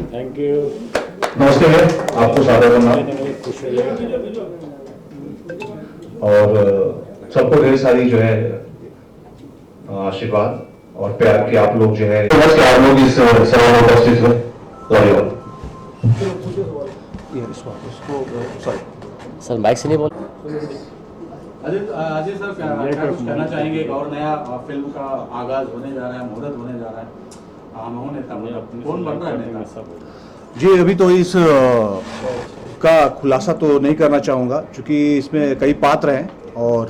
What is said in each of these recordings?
Thank you. नमस्ते है आपको सादर प्रणाम और सबको ढेर सारी जो है आशीर्वाद और प्यार कि आप लोग जो है आप लोग इस सभा में उपस्थित हुए। धन्यवाद। सर माइक से नहीं बोल। अजय सर क्या कुछ कहना चाहेंगे? एक और नया फिल्म का आगाज होने जा रहा है, मुहूर्त होने जा रहा है, कौन बन रहा है नेता? जी अभी तो इस का खुलासा तो नहीं करना चाहूँगा क्योंकि इसमें कई पात्र हैं और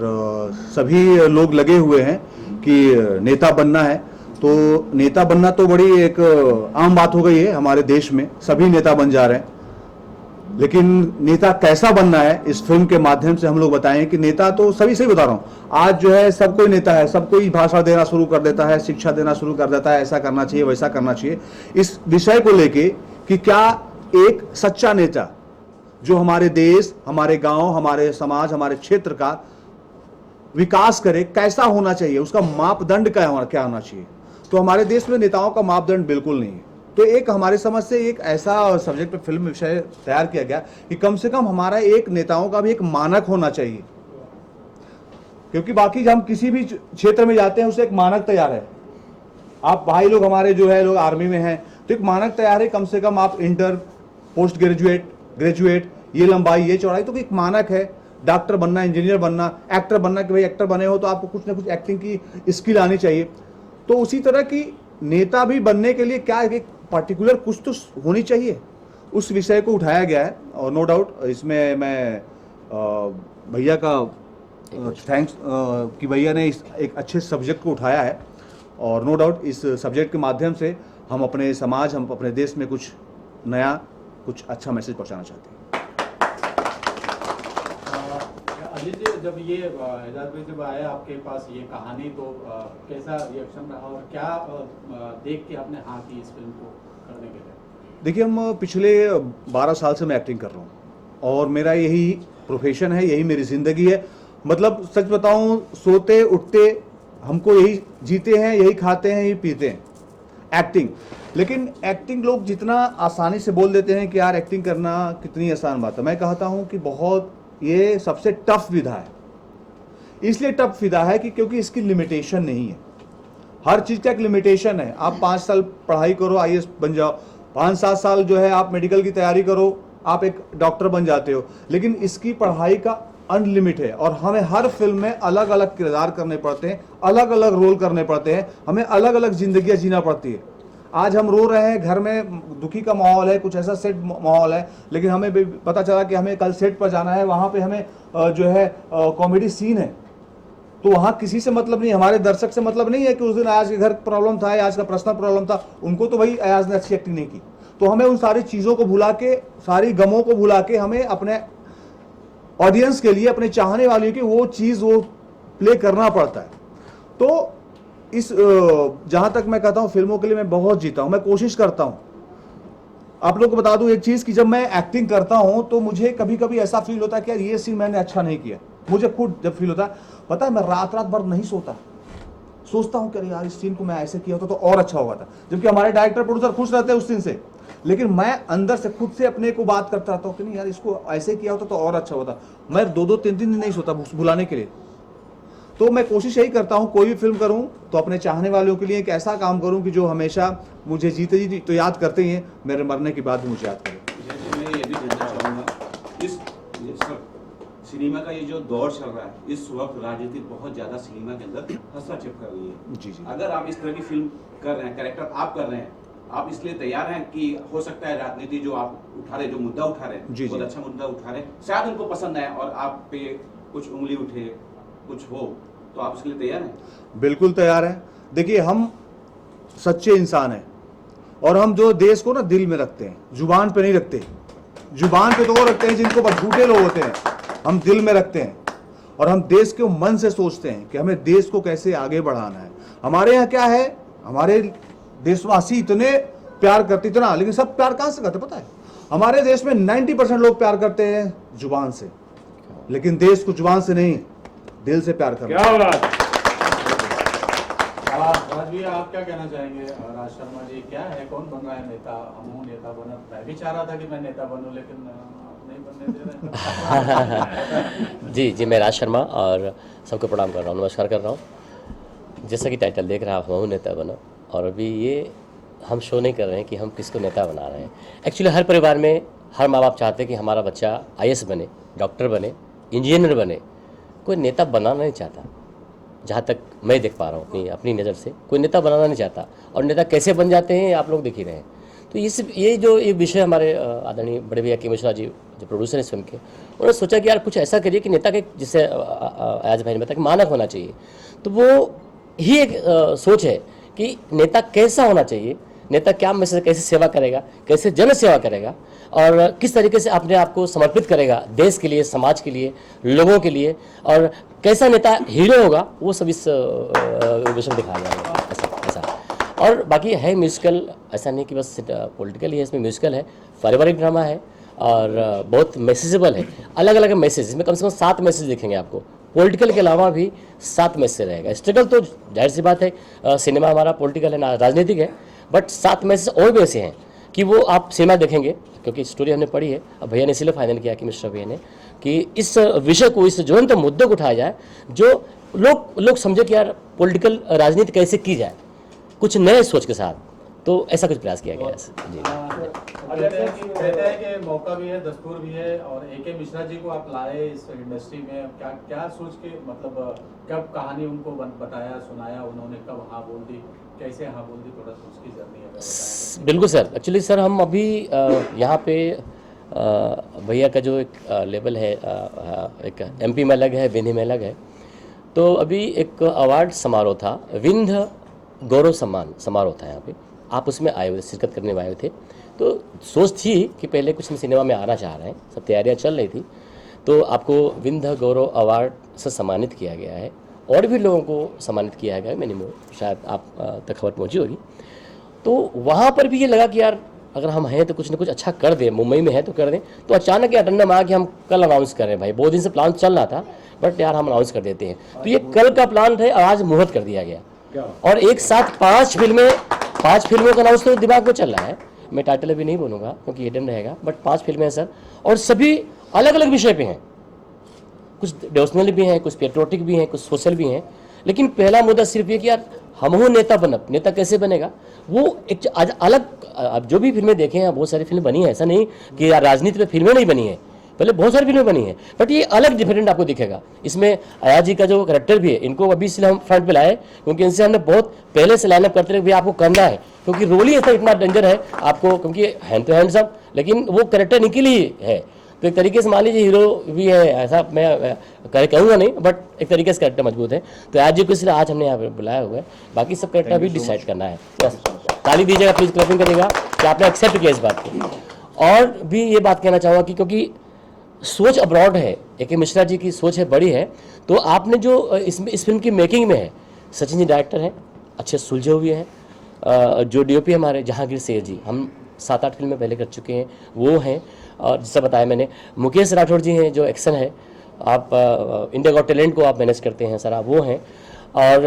सभी लोग लगे हुए हैं कि नेता बनना है। तो नेता बनना तो बड़ी एक आम बात हो गई है हमारे देश में, सभी नेता बन जा रहे हैं। लेकिन नेता कैसा बनना है इस फिल्म के माध्यम से हम लोग बताएं कि नेता तो सभी से बता रहा हूँ, आज जो है सब कोई नेता है, सब कोई भाषण देना शुरू कर देता है, शिक्षा देना शुरू कर देता है, ऐसा करना चाहिए वैसा करना चाहिए। इस विषय को लेके कि क्या एक सच्चा नेता जो हमारे देश, हमारे गांव, हमारे समाज, हमारे क्षेत्र का विकास करे, कैसा होना चाहिए, उसका मापदंड क्या होना चाहिए। तो हमारे देश में नेताओं का मापदंड बिल्कुल नहीं है। तो एक हमारे समझ से एक ऐसा सब्जेक्ट पे फिल्म विषय तैयार किया गया कि कम से कम हमारा एक नेताओं का भी एक मानक होना चाहिए, क्योंकि बाकी हम किसी भी क्षेत्र में जाते हैं उससे एक मानक तैयार है। आप भाई लोग हमारे जो है लोग आर्मी में हैं तो एक मानक तैयार है, कम से कम आप इंटर, पोस्ट ग्रेजुएट, ग्रेजुएट, ये लंबाई, ये चौड़ाई, तो एक मानक है। डॉक्टर बनना, इंजीनियर बनना, एक्टर बनना, कि भाई एक्टर बने हो तो आपको कुछ ना कुछ एक्टिंग की स्किल आनी चाहिए। तो उसी तरह की नेता भी बनने के लिए क्या एक पर्टिकुलर कुछ तो होनी चाहिए, उस विषय को उठाया गया है। और नो डाउट इसमें मैं भैया का थैंक्स कि भैया ने इस एक अच्छे सब्जेक्ट को उठाया है। और नो डाउट इस सब्जेक्ट के माध्यम से हम अपने समाज, हम अपने देश में कुछ नया, कुछ अच्छा मैसेज पहुंचाना चाहते हैं। अजय जी, जब ये एजाज भाई जब आया आपके पास ये कहानी, तो कैसा रिएक्शन रहा और क्या देख के आपने हाँ की इस फिल्म को करने के लिए? देखिए हम पिछले 12 साल से मैं एक्टिंग कर रहा हूँ और मेरा यही प्रोफेशन है, यही मेरी ज़िंदगी है। मतलब सच बताऊँ, सोते उठते हमको यही जीते हैं, यही खाते हैं, यही पीते हैं, एक्टिंग। लेकिन एक्टिंग लोग जितना आसानी से बोल देते हैं कि यार एक्टिंग करना कितनी आसान बात है, मैं कहता हूँ कि बहुत, ये सबसे टफ विधा है। इसलिए टफ विधा है कि क्योंकि इसकी लिमिटेशन नहीं है। हर चीज़ का एक लिमिटेशन है। आप 5 साल पढ़ाई करो, IAS बन जाओ, 5-7 साल जो है आप मेडिकल की तैयारी करो, आप एक डॉक्टर बन जाते हो। लेकिन इसकी पढ़ाई का अनलिमिट है और हमें हर फिल्म में अलग अलग किरदार करने पड़ते हैं, अलग अलग रोल करने पड़ते हैं, हमें अलग अलग जिंदगियां जीना पड़ती है। आज हम रो रहे हैं, घर में दुखी का माहौल है, कुछ ऐसा सेट माहौल है, लेकिन हमें भी पता चला कि हमें कल सेट पर जाना है, वहाँ पे हमें जो है कॉमेडी सीन है, तो वहाँ किसी से मतलब नहीं, हमारे दर्शक से मतलब नहीं है कि उस दिन अयाज के घर प्रॉब्लम था, अयाज का पर्सनल प्रॉब्लम था, उनको तो भाई अयाज ने अच्छी एक्टिंग नहीं की। तो हमें उन सारी चीज़ों को भुला के, सारी गमों को भुला के, हमें अपने ऑडियंस के लिए, अपने चाहने वालों की वो चीज़ वो प्ले करना पड़ता है। तो इस जहाँ तक मैं कहता हूँ, फिल्मों के लिए मैं बहुत जीता हूँ, मैं कोशिश करता हूँ। आप लोग को बता दूँ एक चीज़ कि जब मैं एक्टिंग करता हूँ तो मुझे कभी कभी ऐसा फील होता है कि यार ये सीन मैंने अच्छा नहीं किया। मुझे खुद जब फील होता है, पता है मैं रात रात भर नहीं सोता, सोचता हूँ कि यार इस सीन को मैं ऐसे किया होता तो और अच्छा होगा था। जबकि हमारे डायरेक्टर प्रोड्यूसर खुश रहते हैं उस सीन से, लेकिन मैं अंदर से खुद से अपने को बात करता रहता हूँ कि नहीं यार इसको ऐसे किया होता तो और अच्छा होता। मैं 2-2, 3-3 दिन नहीं सोता भुलाने के लिए। तो मैं कोशिश यही करता हूँ, कोई भी फिल्म करूँ तो अपने चाहने वालों के लिए एक ऐसा काम करूँ कि जो हमेशा मुझे जीते जी तो याद करते ही हैं, मेरे मरने के बाद भी मुझे याद करें। मैं ये भी जानना चाहूँगा, इस सिनेमा का ये जो दौर चल रहा है, इस वक्त राजनीति बहुत ज़्यादा सिनेमा के अंदर हस्तक्षेप कर रही है। जी जी। अगर आप इस तरह की फिल्म कर रहे हैं, कैरेक्टर आप कर रहे हैं, आप इसलिए तैयार हैं कि हो सकता है राजनीति जो आप उठा रहे, जो मुद्दा उठा रहे हैं, बहुत अच्छा मुद्दा उठा रहे हैं, शायद उनको पसंद आए और आप पे कुछ उंगली उठे, कुछ हो, तो आप उसके लिए तैयार हैं? बिल्कुल तैयार हैं। देखिए हम सच्चे इंसान हैं और हम जो देश को ना दिल में रखते हैं, जुबान पे नहीं रखते। जुबान पे तो वो रखते हैं जिनको बस झूठे लोग होते हैं, हम दिल में रखते हैं और हम देश के मन से सोचते हैं कि हमें देश को कैसे आगे बढ़ाना है। हमारे यहाँ क्या है, हमारे देशवासी इतने प्यार करते, इतना, लेकिन सब प्यार कहाँ से करते पता है? हमारे देश में 90% लोग प्यार करते हैं जुबान से, लेकिन देश को जुबान से नहीं, दिल से प्यार करते हैं। क्या बात। राज भी आप क्या कहना चाहेंगे? राज शर्मा जी क्या है, कौन बन रहा है नेता? हम नेता बना, मैं भी चाह रहा था कि मैं नेता बनूं, लेकिन आप नहीं बनने दे रहे। जी जी, मैं राज शर्मा और सबको प्रणाम कर रहा हूँ, नमस्कार कर रहा हूँ। जैसा कि टाइटल देख रहे हैं आप, हम नेता बनो, और अभी ये हम शो नहीं कर रहे हैं कि हम किसको नेता बना रहे हैं। एक्चुअली हर परिवार में हर माँ बाप चाहते हैं कि हमारा बच्चा IAS बने, डॉक्टर बने, इंजीनियर बने, कोई नेता बनाना नहीं चाहता। जहाँ तक मैं देख पा रहा हूँ अपनी नज़र से, कोई नेता बनाना नहीं चाहता। और नेता कैसे बन जाते हैं आप लोग देख ही रहे हैं। तो ये जो एक विषय हमारे आदरणीय बड़े भैया के मिश्रा जी जो प्रोड्यूसर हैं इस फिल्म के, उन्होंने सोचा कि यार कुछ ऐसा करिए कि नेता के, जिससे आज भाई ने बताया कि मानक होना चाहिए। तो वो ही एक सोच है कि नेता कैसा होना चाहिए, नेता क्या मैसेज, कैसे सेवा करेगा, कैसे जन सेवा करेगा, और किस तरीके से अपने आप को समर्पित करेगा देश के लिए, समाज के लिए, लोगों के लिए, और कैसा नेता हीरो होगा, वो सब इस विषय में दिखाया जाएगा। ऐसा और बाकी है म्यूजिकल, ऐसा नहीं कि बस पॉलिटिकल ही है, इसमें म्यूजिकल है, पारिवारिक ड्रामा है, और बहुत मैसेजेबल है। अलग अलग मैसेज, इसमें कम से कम 7 मैसेज दिखेंगे आपको। पॉलिटिकल के अलावा भी 7 मैसेज रहेगा। स्ट्रगल तो जाहिर सी बात है, सिनेमा हमारा पॉलिटिकल है ना, राजनीतिक है, बट 7 मैसेज और भी ऐसे हैं कि वो आप सिनेमा देखेंगे, क्योंकि स्टोरी हमने पढ़ी है। अब भैया ने इसलिए फाइनल किया कि मिस्टर भैया ने कि इस विषय को, इस ज्वलंत मुद्दे को उठाया जाए, जो लोग समझे कि यार पॉलिटिकल राजनीति कैसे की जाए, कुछ नए सोच के साथ। तो ऐसा कुछ प्रयास किया गया है। जी, कहते हैं कि मौका भी है, दस्तूर भी है, और AK मिश्रा जी को आप लाए इस इंडस्ट्री में, क्या सोच के, मतलब कब कहानी उनको बताया, सुनाया, उन्होंने कब हाँ बोल दी, कैसे हाँ बोल दी, थोड़ा सा उसकी जर्नी है? बिल्कुल सर। एक्चुअली सर हम अभी यहाँ पे भैया का जो एक लेवल है, एक MP में अलग है, विंध्य में अलग है। तो अभी एक अवार्ड समारोह था, विंध्य गौरव सम्मान समारोह था यहाँ पे, आप उसमें आए हुए, शिरकत करने में आए हुए थे। तो सोच थी कि पहले कुछ हम सिनेमा में आना चाह रहे हैं, सब तैयारियां चल रही थी, तो आपको विंध्य गौरव अवार्ड से सम्मानित किया गया है, और भी लोगों को सम्मानित किया गया है, मिनिमम शायद आप तक खबर पहुंची होगी। तो वहाँ पर भी ये लगा कि यार अगर हम हैं तो कुछ ना कुछ अच्छा कर दें, मुंबई में है तो कर दें। तो अचानक ये अटेंडम आ कि हम कल अनाउंस कर रहे हैं। भाई बहुत दिन से प्लान चल रहा था, बट यार हम अनाउंस कर देते हैं। तो ये कल का प्लान है, आज मुहूर्त कर दिया गया, और एक साथ 5 फिल्मों का अनाउंस तो दिमाग में चल रहा है। मैं टाइटल अभी नहीं बोलूँगा क्योंकि हिडन रहेगा, बट 5 फिल्में हैं सर, और सभी अलग अलग विषय पे हैं। कुछ डिवोशनल भी हैं, कुछ पेट्रोटिक भी हैं, कुछ सोशल भी हैं। लेकिन पहला मुद्दा सिर्फ ये कि यार हम हो नेता बनब, नेता कैसे बनेगा, वो एक अलग। अब जो भी फिल्में देखें हैं, बहुत सारी फिल्में बनी हैं, ऐसा नहीं कि यार राजनीति में फिल्में नहीं बनी हैं, पहले बहुत सारी फिल्में बनी हैं, बट ये अलग डिफरेंट आपको दिखेगा। इसमें अयाज जी का जो कैरेक्टर भी है, इनको अभी इसलिए हम फ्रंट पे लाए क्योंकि इनसे हमने बहुत पहले से लाइनअप करते रहे, आपको करना है, क्योंकि रोल ही ऐसा इतना डेंजर है आपको, क्योंकि हैंड टू हैंड सब, लेकिन वो कैरेक्टर इनके लिए है। तो एक तरीके से मान लीजिए हीरो भी है, ऐसा मैं कहूँगा नहीं, बट एक तरीके से कैरेक्टर मजबूत है। तो आज जी को इसलिए आज हमने यहाँ पे बुलाया हुआ है, बाकी सब कैरेक्टर भी डिसाइड करना है। बस ताली दीजिएगा, प्लीज क्लैपिंग करिएगा कि आपने एक्सेप्ट किया इस बात को। और भी ये बात कहना चाहूँगा कि क्योंकि सोच अब्रॉड है, AK मिश्रा जी की सोच है, बड़ी है। तो आपने जो इस फिल्म की मेकिंग में है, सचिन जी डायरेक्टर हैं, अच्छे सुलझे हुए हैं। जो DOP हमारे जहांगीर शेर जी, हम 7-8 फिल्में पहले कर चुके हैं, वो हैं। और जिससे बताया मैंने, मुकेश राठौड़ जी हैं जो एक्शन है, आप इंडिया गॉट टैलेंट को आप मैनेज करते हैं सर, आप वो हैं। और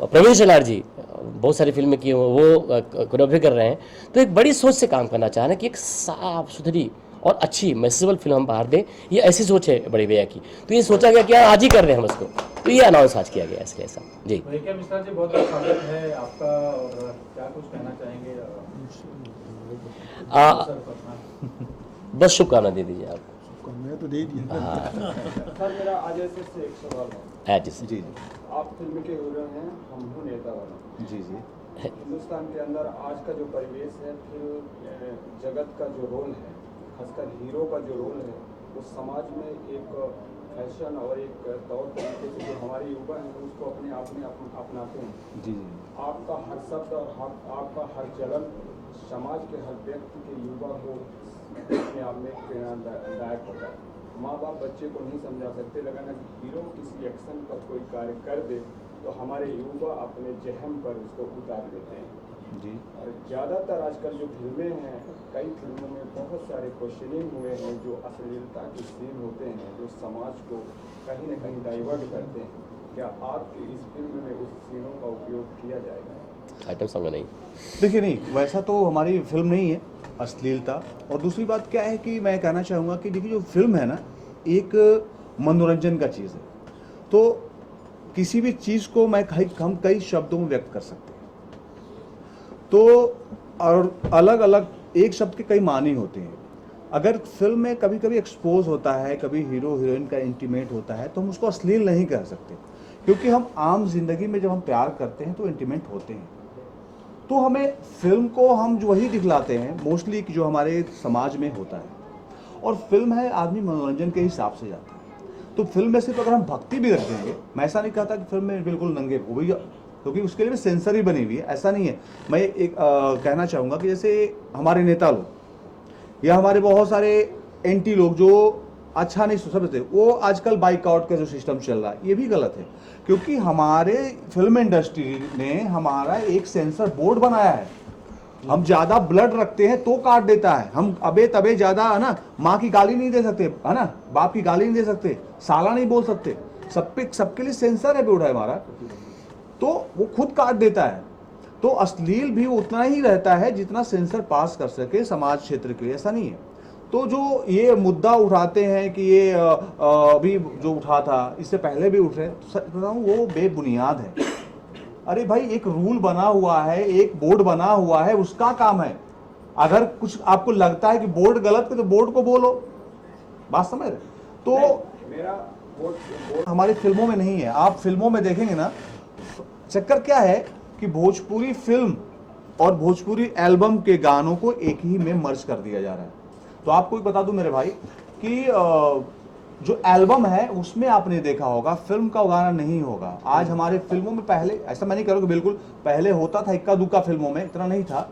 प्रवीण शेलार जी बहुत सारी फिल्में की, वो कोरियोग्राफी कर रहे हैं। तो एक बड़ी सोच से काम करना चाह रहे हैं कि एक साफ सुथरी और अच्छी मैसेजेबल फिल्म हम बाहर दें, ये ऐसी सोच है बड़ी भैया की। तो ये सोचा गया कि आज ही कर रहे हैं हम उसको, तो ये अनाउंस आज किया गया इसलिए ऐसा। जी AK मिश्रा जी, बहुत बहुत स्वागत है आपका, और क्या कुछ कहना चाहेंगे? बस शुभकामना दे दीजिए आप। मैं तो दे दिया। सर मेरा आज से एक सवाल है। जी आप फिल्म के हीरो हैं, हम हूँ नेता वाला। जी हिंदुस्तान के अंदर आज का जो परिवेश है, फिर जगत का जो रोल है, खासकर हीरो का जो रोल है, वो समाज में एक फैशन और एक तौर तरीके से जो हमारे युवा हैं उसको अपने आप में अपनाते हैं। जी आपका हर शब्द और आपका हर चलन समाज के हर व्यक्ति के युवा को अपने आप में प्रेरणादायक होता है। माँ बाप बच्चे को नहीं समझा सकते, लेकिन अगर हीरो किसी एक्शन पर कोई कार्य कर दे तो हमारे युवा अपने जहम पर उसको उतार देते हैं। जी। और ज़्यादातर आजकल जो फिल्में हैं, कई फिल्मों में बहुत सारे क्वेश्चनिंग हुए हैं, जो अश्लीलता के सीन होते हैं, जो समाज को कहीं न कहीं डाइवर्ट करते हैं। क्या आपकी इस फिल्म में उस सीनों का उपयोग किया जाएगा? आइटम सॉन्ग नहीं। देखिए नहीं, वैसा तो हमारी फिल्म नहीं है, अश्लीलता। और दूसरी बात क्या है कि मैं कहना चाहूँगा कि देखिए जो फिल्म है ना, एक मनोरंजन का चीज़ है, तो किसी भी चीज़ को हम कई शब्दों में व्यक्त कर सकते हैं। तो और अलग अलग एक शब्द के कई मानी होते हैं। अगर फिल्म में कभी कभी एक्सपोज होता है, कभी हीरो हीरोइन का इंटीमेट होता है, तो हम उसको अश्लील नहीं कह सकते, क्योंकि हम आम जिंदगी में जब हम प्यार करते हैं तो इंटीमेट होते हैं। तो हमें फिल्म को हम जो वही दिखलाते हैं मोस्टली जो हमारे समाज में होता है, और फिल्म है आदमी मनोरंजन के हिसाब से जाता है। तो फिल्म में सिर्फ अगर हम भक्ति भी रख देंगे, मैं ऐसा नहीं कहता कि फिल्म में बिल्कुल नंगे हो भी, क्योंकि उसके लिए भी सेंसर ही बनी हुई है, ऐसा नहीं है। मैं एक कहना चाहूँगा कि जैसे हमारे नेता लोग या हमारे बहुत सारे एंटी लोग जो अच्छा नहीं समझते, वो आजकल बाइकआउट का जो सिस्टम चल रहा है ये भी गलत है, क्योंकि हमारे फिल्म इंडस्ट्री ने हमारा एक सेंसर बोर्ड बनाया है। हम ज्यादा ब्लड रखते हैं तो काट देता है, हम अबे तबे ज्यादा है ना, माँ की गाली नहीं दे सकते है ना, बाप की गाली नहीं दे सकते, साला नहीं बोल सकते, सबके लिए सेंसर है बोर्ड है हमारा, तो वो खुद काट देता है। तो अश्लील भी उतना ही रहता है जितना सेंसर पास कर सके समाज क्षेत्र के लिए, ऐसा नहीं है। तो जो ये मुद्दा उठाते हैं कि ये अभी जो उठा था, इससे पहले भी उठ रहे, सच बताऊं वो बेबुनियाद है। अरे भाई, एक रूल बना हुआ है, एक बोर्ड बना हुआ है, उसका काम है। अगर कुछ आपको लगता है कि बोर्ड गलत है तो बोर्ड को बोलो, बात समझ रहे? तो मेरा बोर्ड हमारी फिल्मों में नहीं है। आप फिल्मों में देखेंगे ना, चक्कर क्या है कि भोजपुरी फिल्म और भोजपुरी एल्बम के गानों को एक ही में मर्ज कर दिया जा रहा है। तो आपको एक बता दूं मेरे भाई कि जो एल्बम है उसमें आपने देखा होगा, फिल्म का गाना नहीं होगा। आज हमारे फिल्मों में, पहले ऐसा मैं नहीं करूँगा बिल्कुल, पहले होता था इक्का दुक्का फिल्मों में, इतना नहीं था,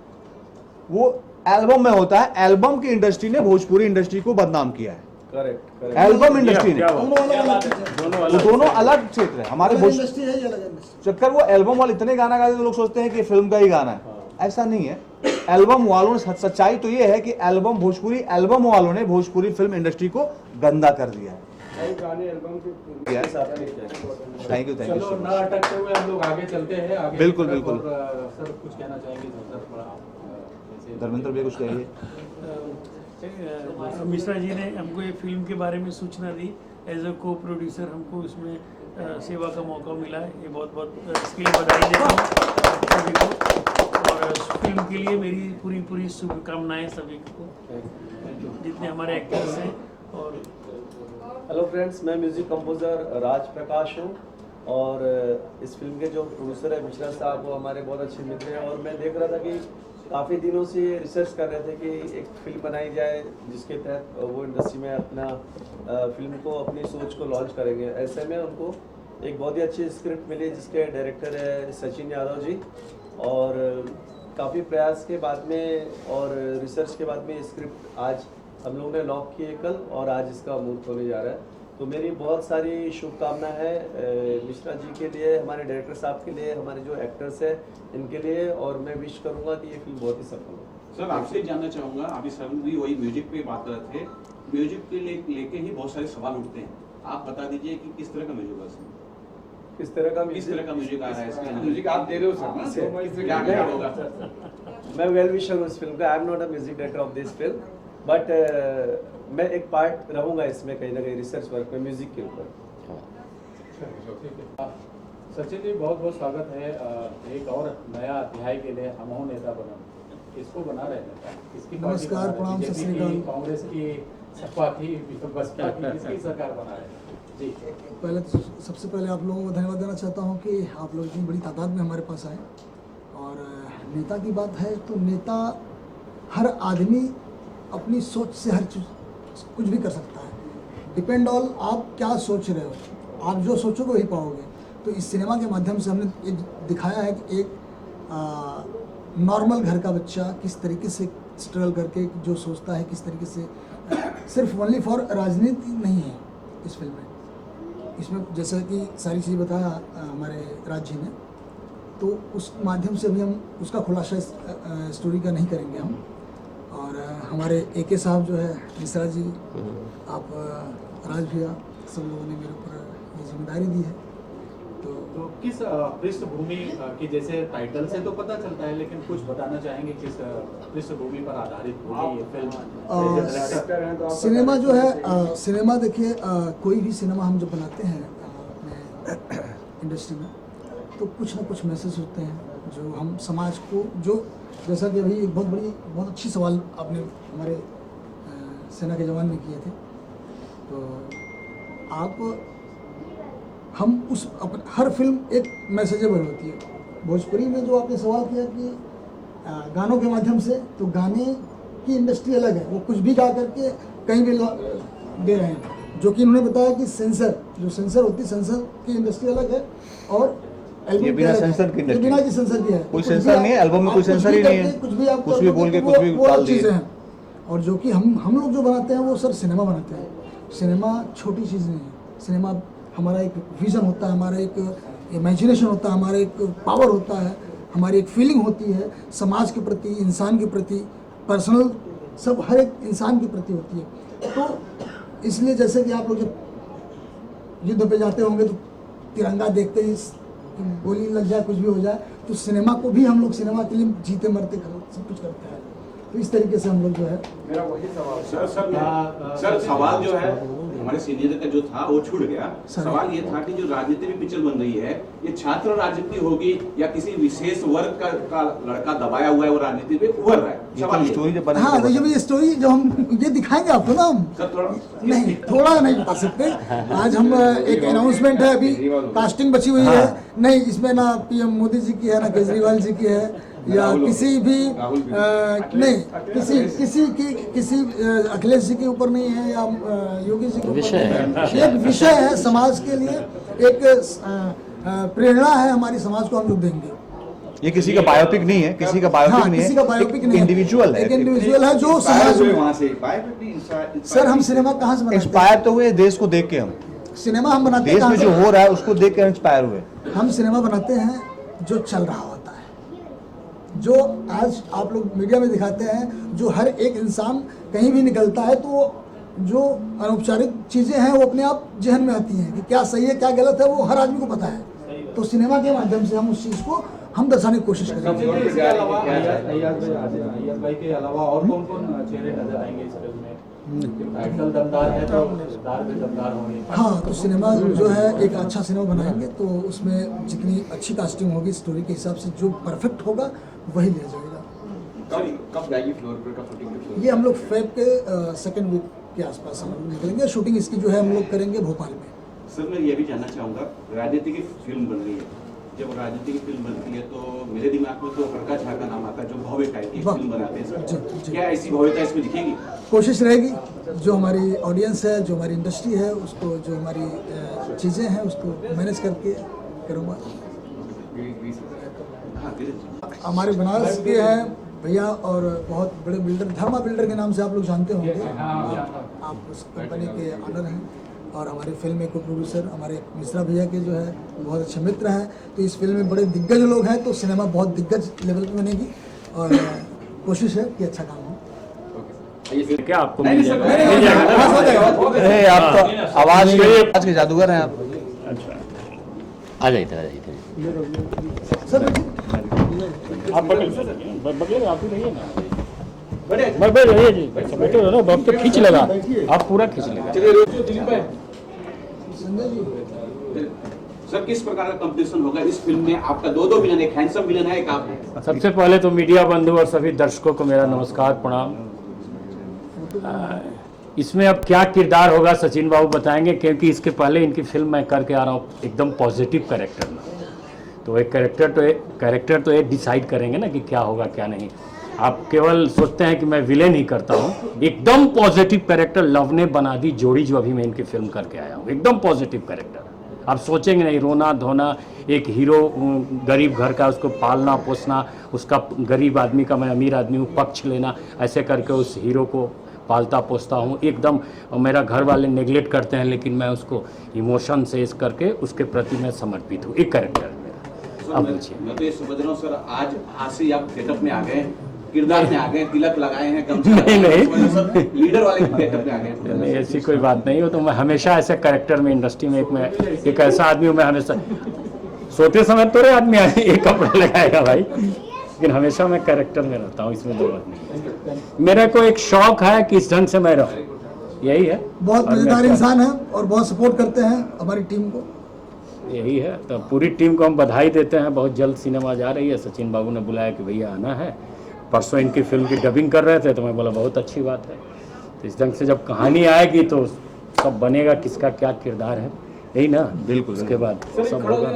वो एल्बम में होता है। एल्बम की इंडस्ट्री ने भोजपुरी इंडस्ट्री को बदनाम किया है, करेक्ट एल्बम इंडस्ट्री ने। वो दोनों अलग क्षेत्र है हमारे चक्कर। वो एल्बम वाले इतने गाना गाते तो लोग सोचते हैं कि फिल्म का ही गाना है, ऐसा नहीं है। एल्बम वालों ने, सच्चाई तो ये है कि भोजपुरी एल्बम वालों ने भोजपुरी फिल्म इंडस्ट्री को गंदा कर दिया है। कई गाने एल्बम के थैंक यू चलो ना अटकते हुए हम लोग आगे चलते हैं आगे। बिल्कुल, तरफ। बिल्कुल। और सर कुछ कहना चाहेंगे सर, थोड़ा जैसे धर्मेंद्र भैया कुछ कहिए। मिश्रा जी ने हमको ये फिल्म के बारे में सूचना दी, एज ए को प्रोड्यूसर हमको इसमें सेवा का मौका मिला है। ये बहुत बहुत इसके लिए बधाई देता हूँ सभी को, और फिल्म के लिए मेरी पूरी शुभकामनाएं सभी को, जितने हमारे एक्टर्स हैं। और हेलो फ्रेंड्स, मैं म्यूज़िक कंपोज़र राज प्रकाश हूँ, और इस फिल्म के जो प्रोड्यूसर है मिश्रा साहब, वो हमारे बहुत अच्छे मित्र हैं। और मैं देख रहा था कि काफ़ी दिनों से रिसर्च कर रहे थे कि एक फिल्म बनाई जाए जिसके तहत वो इंडस्ट्री में अपना फिल्म को, अपनी सोच को लॉन्च करेंगे। ऐसे में उनको एक बहुत ही अच्छी स्क्रिप्ट मिली जिसके डायरेक्टर है सचिन यादव जी, और काफ़ी प्रयास के बाद में और रिसर्च के बाद में ये स्क्रिप्ट आज हम लोगों ने लॉक की है कल, और आज इसका मुहूर्त होने जा रहा है। तो मेरी बहुत सारी शुभकामना है मिश्रा जी के लिए, हमारे डायरेक्टर साहब के लिए, हमारे जो एक्टर्स हैं इनके लिए, और मैं विश करूंगा कि ये फिल्म बहुत ही सफल हो। सर आपसे जानना चाहूँगा, अभी सर भी वही म्यूजिक पे बात कर रहे थे, म्यूजिक के लेके ही बहुत सारे सवाल उठते हैं। आप बता दीजिए कि किस तरह का म्यूजिक है इसमें, किस तरह का म्यूजिक आ रहा है इसमें? म्यूजिक आप दे रहे हो सर ना, क्या क्या होगा? मैं वेल विशर हूँ इस फिल्म का। I am not a music director of this film, but मैं एक पार्ट रहूँगा इसमें कहीं ना कहीं रिसर्च वर्क में म्यूजिक के ऊपर। सचिन जी बहुत बहुत स्वागत है एक और नया अध्याय के लिए अमोह नेता बना, किसको बना रहे हैं? किसकी नमस्कार, प्रणाम, सत श्री अकाल। कांग्रेस की, सपा की, बसपा की, किसकी सरकार बना रहे हैं जी? पहले तो सबसे पहले आप लोगों को धन्यवाद देना चाहता हूं कि आप लोग इतनी बड़ी तादाद में हमारे पास आए। और नेता की बात है तो नेता, हर आदमी अपनी सोच से हर चीज़ कुछ भी कर सकता है। डिपेंड ऑल आप क्या सोच रहे हो, आप जो सोचोगे वही पाओगे। तो इस सिनेमा के माध्यम से हमने ये दिखाया है कि एक नॉर्मल घर का बच्चा किस तरीके से स्ट्रगल करके जो सोचता है, किस तरीके से, सिर्फ ओनली फॉर राजनीति नहीं है इस फिल्म में। इसमें जैसा कि सारी चीज़ बताया हमारे राज जी ने, तो उस माध्यम से भी हम उसका खुलासा स्टोरी का नहीं करेंगे हम। और हमारे AK साहब जो है, मिश्रा जी, आप, राज भैया, सब लोगों ने मेरे ऊपर ये जिम्मेदारी दी है तो किस पृष्ठभूमि की, जैसे टाइटल से तो पता चलता है, लेकिन कुछ बताना चाहेंगे किस पृष्ठभूमि पर आधारित होगी ये फिल्म? सिनेमा जो है सिनेमा देखिए, कोई भी सिनेमा हम जब बनाते हैं अपने इंडस्ट्री में, तो कुछ ना कुछ मैसेज होते हैं जो हम समाज को, जो जैसा कि अभी एक बहुत अच्छी सवाल आपने हमारे सेना के जवान ने किए थे, तो हम उस हर फिल्म एक मैसेजेबल होती है। भोजपुरी में जो आपने सवाल किया कि गानों के माध्यम से, तो गाने की इंडस्ट्री अलग है, वो कुछ भी गा करके कहीं भी दे रहे हैं, जो कि इन्होंने बताया कि सेंसर होती है, सेंसर की इंडस्ट्री अलग है और ये बिना सेंसर की इंडस्ट्री, बिना की सेंसर की है, कोई सेंसर नहीं है, एल्बम में कोई सेंसर ही नहीं है, कुछ भी आप कुछ भी बोल के कुछ भी डाल दिए। चीज़ें हैं। और जो कि हम लोग जो बनाते हैं वो सर सिनेमा बनाते हैं। सिनेमा छोटी चीज़ नहीं है, सिनेमा हमारा एक विज़न होता है, हमारा एक इमेजिनेशन होता है, हमारा एक पावर होता है, हमारी एक फीलिंग होती है समाज के प्रति, इंसान के प्रति, पर्सनल, सब हर एक इंसान के प्रति होती है। तो इसलिए जैसे कि आप लोग जब युद्ध पे जाते होंगे तो तिरंगा देखते ही गोली लग जाए, कुछ भी हो जाए, तो सिनेमा को भी हम लोग सिनेमा के लिए जीते मरते सब कुछ करते हैं। तो इस तरीके से हम लोग जो है, मेरा वही सवाल सर सवाल जो है हमारे सीनियर का जो था वो छूट गया। सवाल ये था कि जो राजनीति में पिक्चर बन रही है, ये छात्र राजनीति होगी या किसी विशेष वर्ग का लड़का दबाया हुआ है वो राजनीति पे उभर रहा है? सवाल स्टोरी जब हाँ, तो ये स्टोरी जो हम ये दिखाएंगे आपको ना, हम नहीं थोड़ा नहीं बता सकते। आज हम एक अनाउंसमेंट है, अभी कास्टिंग बची हुई है, नहीं इसमें ना पीएम मोदी जी की है, ना केजरीवाल जी की है, या किसी भी नहीं किसी अखिलेश जी के ऊपर नहीं है, या योगी जी के ऊपर नहीं है। एक विषय है समाज के लिए, एक प्रेरणा है हमारी समाज को हम लोग देंगे। ये किसी का बायोपिक नहीं है, किसी का बायोपिक नहीं है, किसी का बायोपिक नहीं है, इंडिविजुअल है, एक इंडिविजुअल है जो समाज में। वहाँ से सर हम सिनेमा कहाँ से बनाते इंस्पायर तो हुए देश को देख के, हम हैं? सिनेमा हम बनाते हैं देश में जो हो रहा है उसको देख के इंस्पायर हुए। हम सिनेमा बनाते हैं जो चल रहा होता है, जो आज आप लोग मीडिया में दिखाते हैं, जो हर एक इंसान कहीं भी निकलता है तो जो अनौपचारिक चीज़ें हैं वो अपने आप जहन में आती हैं कि क्या सही है क्या गलत है, वो हर आदमी को पता है। तो सिनेमा के माध्यम से हम उस चीज़ को हम दर्शाने की कोशिश करेंगे। इसके अलावा अय्याज भाई के अलावा और कौन कौन चेहरे नजर आएंगे इस फिल्म में? टाइटल दमदार है तो किरदार भी दमदार होंगे। हाँ, तो सिनेमा जो है एक अच्छा सिनेमा बनाएंगे तो उसमें जितनी अच्छी कास्टिंग होगी स्टोरी के हिसाब से, जो परफेक्ट होगा वही लिया जाएगा। कब जाएगी फ्लोर पर, कब शूटिंग? ये हम लोग फेब के सेकेंड वीक के आसपास हम लोग निकलेंगे। शूटिंग इसकी जो है हम लोग करेंगे भोपाल में। सर मैं ये भी जानना चाहूँगा, राजनीति की फिल्म बन रही है, जब राजनीति की फिल्म बनती है तो मेरे दिमाग में तो प्रकाश झा का नाम आता है, जो भव्य टाइप की फिल्म बनाते हैं सर। क्या ऐसी भव्यता इसमें दिखेगी? कोशिश रहेगी, जो हमारी ऑडियंस है, जो हमारी इंडस्ट्री है, उसको, जो हमारी चीज़ें हैं उसको मैनेज करके करूँगा। हमारे बनारस के हैं भैया और बहुत बड़े बिल्डर, धर्मा बिल्डर के नाम से आप लोग जानते होंगे, आप उस कंपनी के ऑनर हैं। और हमारी फिल्म में को प्रोड्यूसर हमारे मिश्रा भैया के जो है बहुत अच्छे मित्र हैं। तो इस फिल्म में बड़े दिग्गज लोग हैं, तो सिनेमा बहुत दिग्गज लेवल पे बनेगी और कोशिश है कि अच्छा काम हो। क्या आपको आप तो आवाज के जादूगर हैं आप। आ जाइए इधर, आ जाइए इधर। सर आप बगल आप ही रहिए ना, बैठ रहिए जी, बैठे रहो ना, वक्त खींच लगा, आप पूरा खींच लगा। संजय जी, सर किस प्रकार का कंपटीशन होगा इस फिल्म में? आपका दो विलन, एक हैंडसम विलन है, एक आप हैं। सबसे पहले तो मीडिया बंधु और सभी दर्शकों को मेरा नमस्कार, प्रणाम। इसमें अब क्या किरदार होगा सचिन बाबू बताएंगे, क्योंकि इसके पहले इनकी फिल्म मैं करके आ रहा हूँ एकदम पॉजिटिव कैरेक्टर में। तो एक कैरेक्टर तो एक डिसाइड करेंगे ना कि क्या होगा क्या नहीं। आप केवल सोचते हैं कि मैं विलेन ही करता हूँ, एकदम पॉजिटिव कैरेक्टर लव ने बना दी जोड़ी, जो अभी मैं इनकी फिल्म करके आया हूँ, एकदम पॉजिटिव कैरेक्टर। आप सोचेंगे नहीं रोना धोना, एक हीरो गरीब घर का, उसको पालना पोसना, उसका गरीब आदमी का मैं अमीर आदमी हूँ पक्ष लेना, ऐसे करके उस हीरो को पालता पोसता हूँ एकदम। मेरा घर वाले नेगलेक्ट करते हैं लेकिन मैं उसको इमोशन से इस करके उसके प्रति मैं समर्पित हूँ। एक कैरेक्टर है मेरा। अब पूछिए। मैं तो ये समझ रहा हूँ सर, आज से आप गेटअप में आ गए, किरदार में आ गए, तिलक लगाए हैं, नहीं लीडर वाले गेटअप में आ गए। नहीं, ऐसी कोई बात नहीं हो। तो मैं हमेशा ऐसे कैरेक्टर में इंडस्ट्री में एक ऐसा आदमी हूँ, मैं हमेशा सोते समय तो आदमी एक कपड़ा लगाएगा भाई, लेकिन हमेशा मैं कैरेक्टर में रहता हूँ, इसमें दो बात नहीं। मेरे को एक शौक है कि इस ढंग से मैं रहूँ, यही है। बहुत और मैं मजेदार इंसान है और बहुत सपोर्ट करते हैं हमारी टीम को। यही है, तो पूरी टीम को हम बधाई देते हैं। बहुत जल्द सिनेमा जा रही है, सचिन बाबू ने बुलाया कि भैया आना है। परसों इनकी फिल्म की डबिंग कर रहे थे, तो मैं बोला बहुत अच्छी बात है। तो इस ढंग से जब कहानी आएगी तो सब बनेगा, किसका क्या किरदार है, यही ना। बिल्कुल, उसके बाद सब होगा।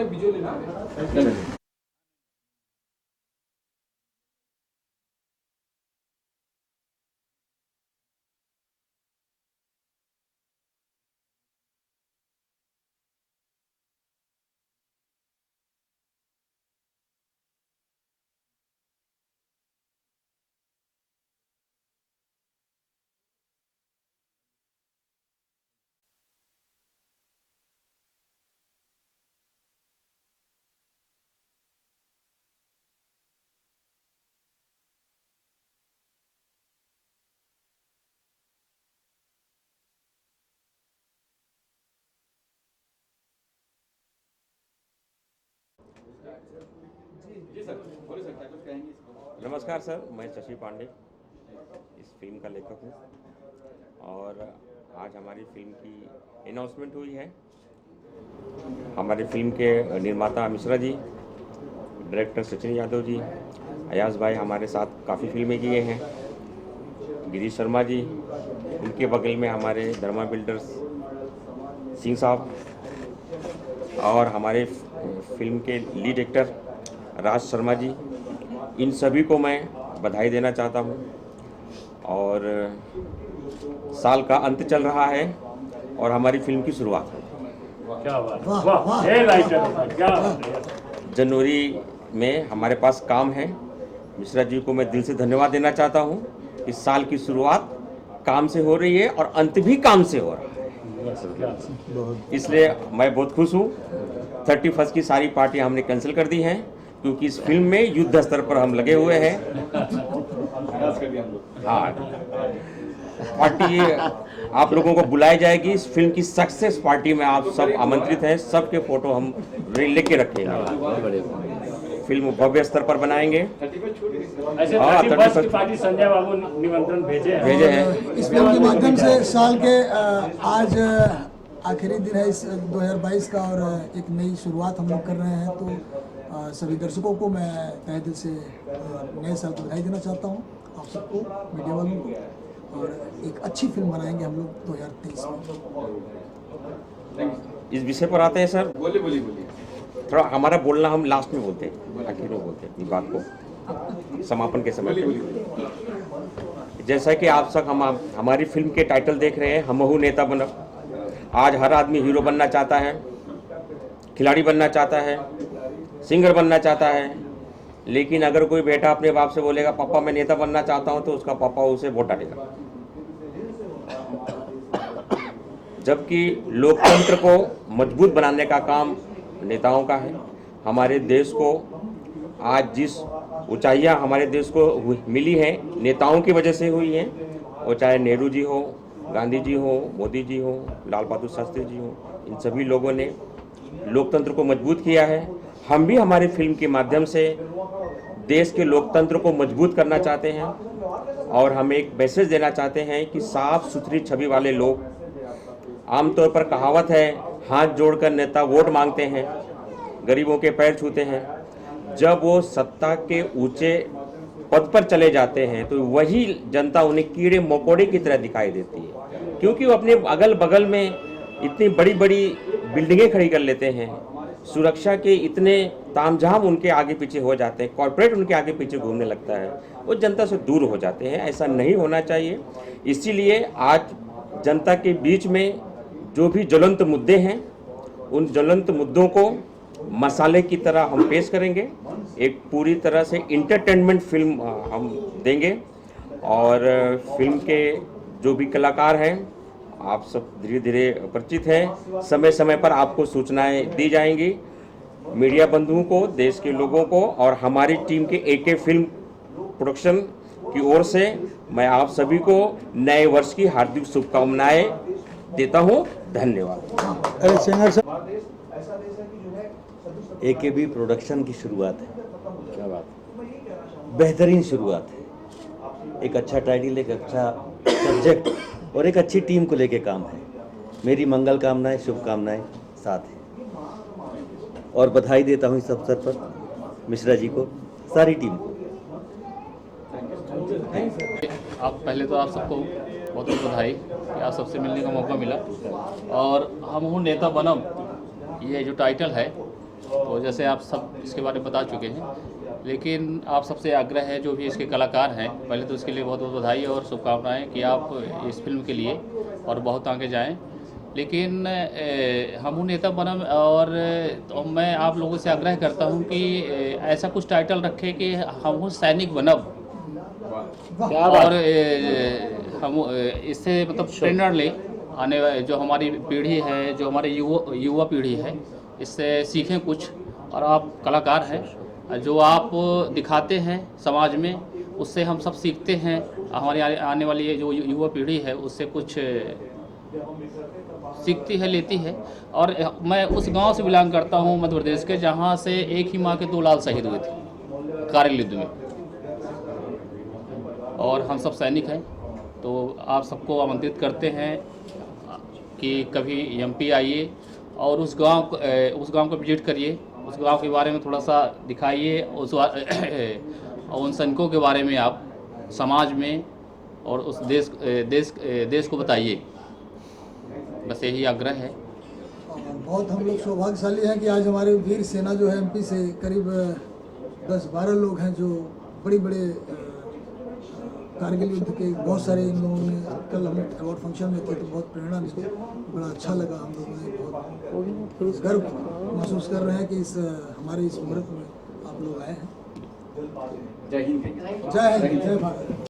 नमस्कार सर, मैं शशि पांडे इस फिल्म का लेखक हूँ और आज हमारी फिल्म की अनाउंसमेंट हुई है। हमारी फिल्म के निर्माता मिश्रा जी, डायरेक्टर सचिन यादव जी, अयाज भाई हमारे साथ काफ़ी फिल्में किए हैं, गिरीश शर्मा जी, उनके बगल में हमारे धर्मा बिल्डर्स सिंह साहब और हमारे फिल्म के लीड एक्टर राज शर्मा जी, इन सभी को मैं बधाई देना चाहता हूं। और साल का अंत चल रहा है और हमारी फिल्म की शुरुआत है। क्या बात, वाह, क्या बात है। जनवरी में हमारे पास काम है। मिश्रा जी को मैं दिल से धन्यवाद देना चाहता हूं। इस साल की शुरुआत काम से हो रही है और अंत भी काम से हो रहा है, इसलिए मैं बहुत खुश हूँ। 31 की सारी पार्टी हमने कैंसिल कर दी हैं क्योंकि इस फिल्म में युद्ध स्तर पर हम लगे हुए हैं। हाँ, पार्टी आप लोगों को बुलाई जाएगी। इस फिल्म की सक्सेस पार्टी में आप सब आमंत्रित हैं। सबके फोटो हम लेके रखेंगे। फिल्म भव्य स्तर पर बनाएंगे। हाँ, 31 की पार्टी संजय बाबू निमंत्रण भेजे हैं। इस फिल्म के माध्यम से साल के आज आखिरी दिन है इस 2022 का और एक नई शुरुआत हम लोग कर रहे हैं। तो सभी दर्शकों को मैं तहे दिल से नए साल की बधाई देना चाहता हूँ, आप सबको, मीडिया वालों को, और एक अच्छी फिल्म बनाएंगे हम लोग 2023 में। इस विषय पर आते हैं सर। बोलिए। थोड़ा हमारा बोलना हम लास्ट में बोलते हैं, आखिर में बोलते हैं अपनी बात को समापन के समय पे। जैसा कि आप सब हमारी फिल्म के टाइटल देख रहे हैं, हमहू नेता बनो। आज हर आदमी हीरो बनना चाहता है, खिलाड़ी बनना चाहता है, सिंगर बनना चाहता है, लेकिन अगर कोई बेटा अपने बाप से बोलेगा पापा मैं नेता बनना चाहता हूं, तो उसका पापा उसे वोट डालेगा। जबकि लोकतंत्र को मजबूत बनाने का काम नेताओं का है। हमारे देश को आज जिस ऊंचाइयां हमारे देश को मिली हैं, नेताओं की वजह से हुई हैं। वो चाहे नेहरू जी हो, गांधी जी हो, मोदी जी हो, लाल बहादुर शास्त्री जी हो, इन सभी लोगों ने लोकतंत्र को मजबूत किया है। हम भी हमारी फिल्म के माध्यम से देश के लोकतंत्र को मजबूत करना चाहते हैं और हम एक मैसेज देना चाहते हैं कि साफ सुथरी छवि वाले लोग, आमतौर पर कहावत है हाथ जोड़कर नेता वोट मांगते हैं, गरीबों के पैर छूते हैं। जब वो सत्ता के ऊंचे पद पर चले जाते हैं तो वही जनता उन्हें कीड़े मकोड़े की तरह दिखाई देती है, क्योंकि वो अपने अगल बगल में इतनी बड़ी बड़ी बिल्डिंगें खड़ी कर लेते हैं, सुरक्षा के इतने तामझाम उनके आगे पीछे हो जाते हैं, कॉर्पोरेट उनके आगे पीछे घूमने लगता है, वो जनता से दूर हो जाते हैं। ऐसा नहीं होना चाहिए। इसीलिए आज जनता के बीच में जो भी ज्वलंत मुद्दे हैं, उन ज्वलंत मुद्दों को मसाले की तरह हम पेश करेंगे। एक पूरी तरह से इंटरटेनमेंट फिल्म हम देंगे और फिल्म के जो भी कलाकार हैं आप सब धीरे धीरे परिचित हैं। समय समय पर आपको सूचनाएं दी जाएंगी। मीडिया बंधुओं को, देश के लोगों को और हमारी टीम के AK फिल्म प्रोडक्शन की ओर से मैं आप सभी को नए वर्ष की हार्दिक शुभकामनाएं देता हूं। धन्यवाद। ऐसा देश है कि जो है AKB प्रोडक्शन की शुरुआत है, क्या बात। बेहतरीन शुरुआत है। एक अच्छा टाइटल, एक अच्छा सब्जेक्ट और एक अच्छी टीम को लेके काम है। मेरी मंगल कामनाएं, शुभकामनाएं साथ हैं और बधाई देता हूं इस अवसर पर मिश्रा जी को, सारी टीम को। आप पहले तो आप सबको बहुत बहुत बधाई कि आप सबसे मिलने का मौका मिला। और हम हूँ नेता बनम, ये जो टाइटल है तो जैसे आप सब इसके बारे में बता चुके हैं, लेकिन आप सबसे आग्रह है जो भी इसके कलाकार हैं, पहले तो इसके लिए बहुत बहुत बधाई और शुभकामनाएं कि आप इस फिल्म के लिए और बहुत आगे जाएं। लेकिन हम हूँ नेता बनम और तो मैं आप लोगों से आग्रह करता हूँ कि ऐसा कुछ टाइटल रखें कि हम हूँ सैनिक बनम, और हम इससे मतलब प्रेरणा ले आने वाले जो हमारी पीढ़ी है, जो हमारी युवा पीढ़ी है, इससे सीखें कुछ। और आप कलाकार हैं, जो आप दिखाते हैं समाज में उससे हम सब सीखते हैं। हमारी आने वाली ये जो युवा पीढ़ी है उससे कुछ सीखती है, लेती है। और मैं उस गांव से बिलोंग करता हूं मध्य प्रदेश के, जहां से एक ही माँ के 2 लाल शहीद हुए थे कारगिल युद्ध में, और हम सब सैनिक हैं। तो आप सबको आमंत्रित करते हैं कि कभी MP आइए और उस गांव को विजिट करिए, उस गांव के बारे में थोड़ा सा दिखाइए, और उन सैनिकों के बारे में आप समाज में और उस देश को बताइए। बस यही आग्रह है। बहुत हम लोग सौभाग्यशाली हैं कि आज हमारे वीर सेना जो है MP से करीब 10-12 लोग हैं जो बड़े कारगिल युद्ध के बहुत सारे इन लोगों ने, कल हम अवार्ड फंक्शन में थे तो बहुत प्रेरणा मिली, बड़ा अच्छा लगा। हम लोगों ने बहुत गर्व महसूस कर रहे हैं कि हमारे इस मुहूर्त में आप लोग आए हैं। जय हिंद। जय हिंद, जय भारत।